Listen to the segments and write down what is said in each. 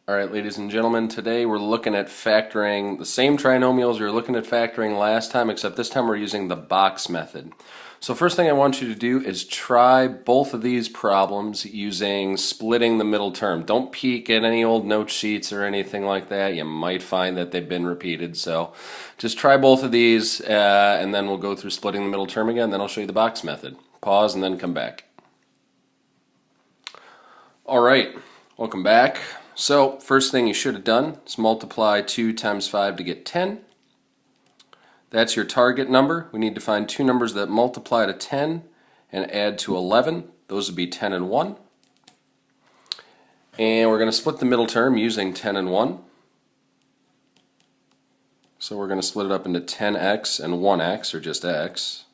Alright, ladies and gentlemen, today we're looking at factoring the same trinomials we were looking at factoring last time, except this time we're using the box method. So first thing I want you to do is try both of these problems using splitting the middle term. Don't peek at any old note sheets or anything like that. You might find that they've been repeated. So just try both of these and then we'll go through splitting the middle term again. Then I'll show you the box method. Pause and then come back. Alright, welcome back. So first thing you should have done is multiply 2 times 5 to get 10. That's your target number. We need to find two numbers that multiply to 10 and add to 11. Those would be 10 and 1. And we're going to split the middle term using 10 and 1. So we're going to split it up into 10x and 1x, or just x.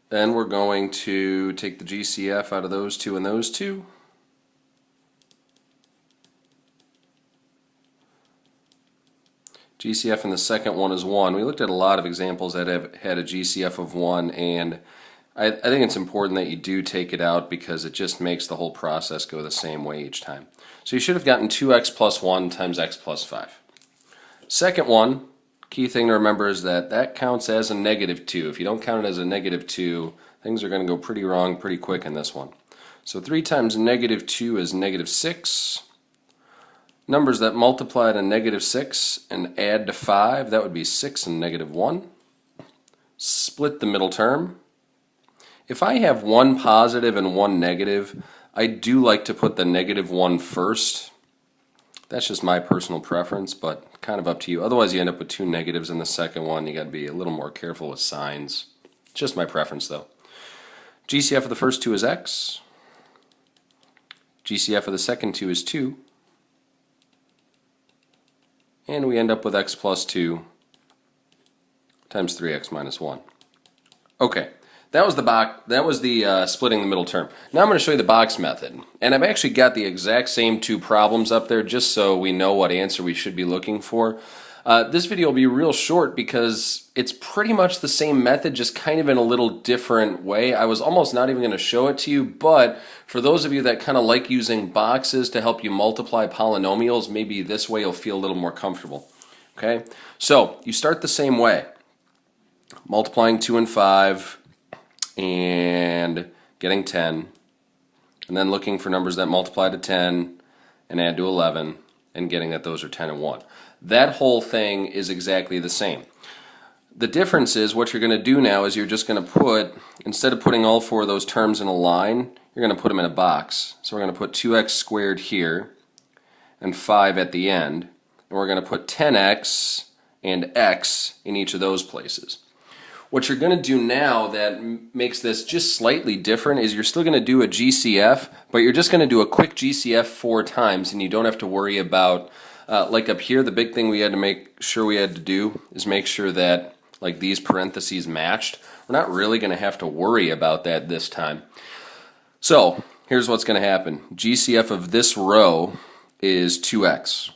Then we're going to take the GCF out of those two and those two. GCF in the second one is 1. We looked at a lot of examples that have had a GCF of 1, and I think it's important that you do take it out because it just makes the whole process go the same way each time. So you should have gotten 2x plus 1 times x plus 5. Second one, key thing to remember is that that counts as a negative 2. If you don't count it as a negative 2, things are going to go pretty wrong pretty quick in this one. So 3 times negative 2 is negative 6. Numbers that multiply to negative 6 and add to 5, that would be 6 and negative 1. Split the middle term. If I have one positive and one negative, I do like to put the negative 1 first. That's just my personal preference, but kind of up to you. Otherwise you end up with two negatives in the second one. You got to be a little more careful with signs. Just my preference though. GCF of the first two is x. GCF of the second two is 2. And we end up with x plus 2 times 3x minus 1. Okay, that was the splitting the middle term. Now I'm going to show you the box method. And I've actually got the exact same two problems up there just so we know what answer we should be looking for. This video will be real short because it's pretty much the same method, just kind of in a little different way. I was almost not even going to show it to you, but for those of you that kind of like using boxes to help you multiply polynomials, maybe this way you'll feel a little more comfortable. Okay, so you start the same way, multiplying 2 and 5 and getting 10, and then looking for numbers that multiply to 10 and add to 11 and getting that those are 10 and 1. That whole thing is exactly the same. The difference is what you're going to do now is you're just going to put, instead of putting all four of those terms in a line, you're going to put them in a box. So we're going to put 2x squared here and 5 at the end. And we're going to put 10x and x in each of those places. What you're going to do now that makes this just slightly different is you're still going to do a GCF, but you're just going to do a quick GCF 4 times and you don't have to worry about like up here, the big thing we had to make sure we had to do is make sure that like these parentheses matched. We're not really going to have to worry about that this time. So here's what's going to happen. GCF of this row is 2x.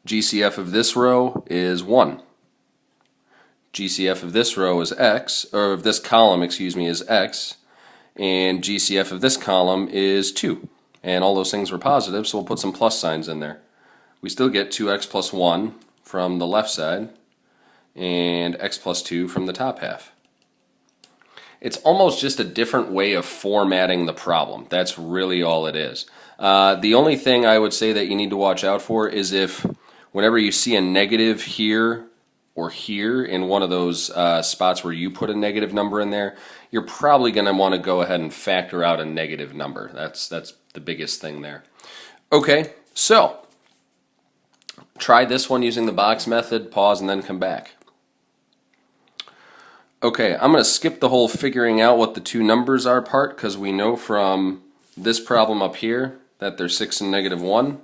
GCF of this row is 1. GCF of this row is x, or of this column, excuse me, is x. And GCF of this column is 2. And all those things were positive, so we'll put some plus signs in there. We still get 2x plus 1 from the left side and x plus 2 from the top half. It's almost just a different way of formatting the problem. That's really all it is. The only thing I would say that you need to watch out for is if whenever you see a negative here or here in one of those spots where you put a negative number in there, you're probably going to want to go ahead and factor out a negative number. That's the biggest thing there. Okay, so try this one using the box method, pause, and then come back. Okay, I'm going to skip the whole figuring out what the two numbers are part because we know from this problem up here that they're 6 and negative 1.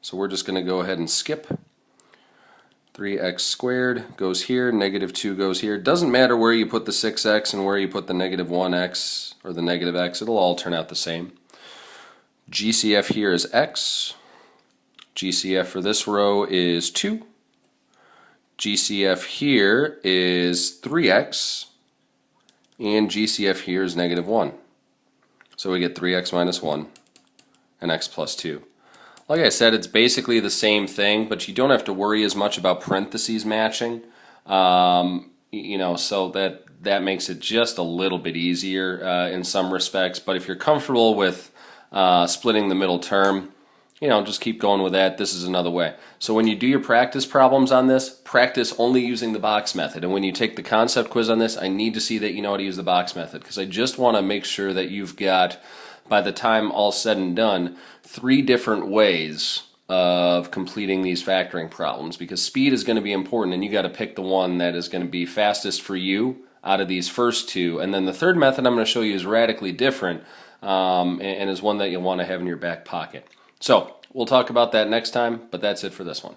So we're just going to go ahead and skip. 3x squared goes here, negative 2 goes here. Doesn't matter where you put the 6x and where you put the negative 1x or the negative x, it'll all turn out the same. GCF here is x. GCF for this row is 2. GCF here is 3x. And GCF here is negative 1. So we get 3x minus 1 and x plus 2. Like I said, it's basically the same thing, but you don't have to worry as much about parentheses matching. So that makes it just a little bit easier in some respects. But if you're comfortable with splitting the middle term, just keep going with that. This is another way. So when you do your practice problems on this, practice only using the box method. And when you take the concept quiz on this, I need to see that you know how to use the box method, because I just want to make sure that you've got, by the time all's said and done, 3 different ways of completing these factoring problems, because speed is going to be important, and you got to pick the one that is going to be fastest for you out of these first 2. And then the third method I'm going to show you is radically different, and is one that you'll want to have in your back pocket. So we'll talk about that next time, but that's it for this one.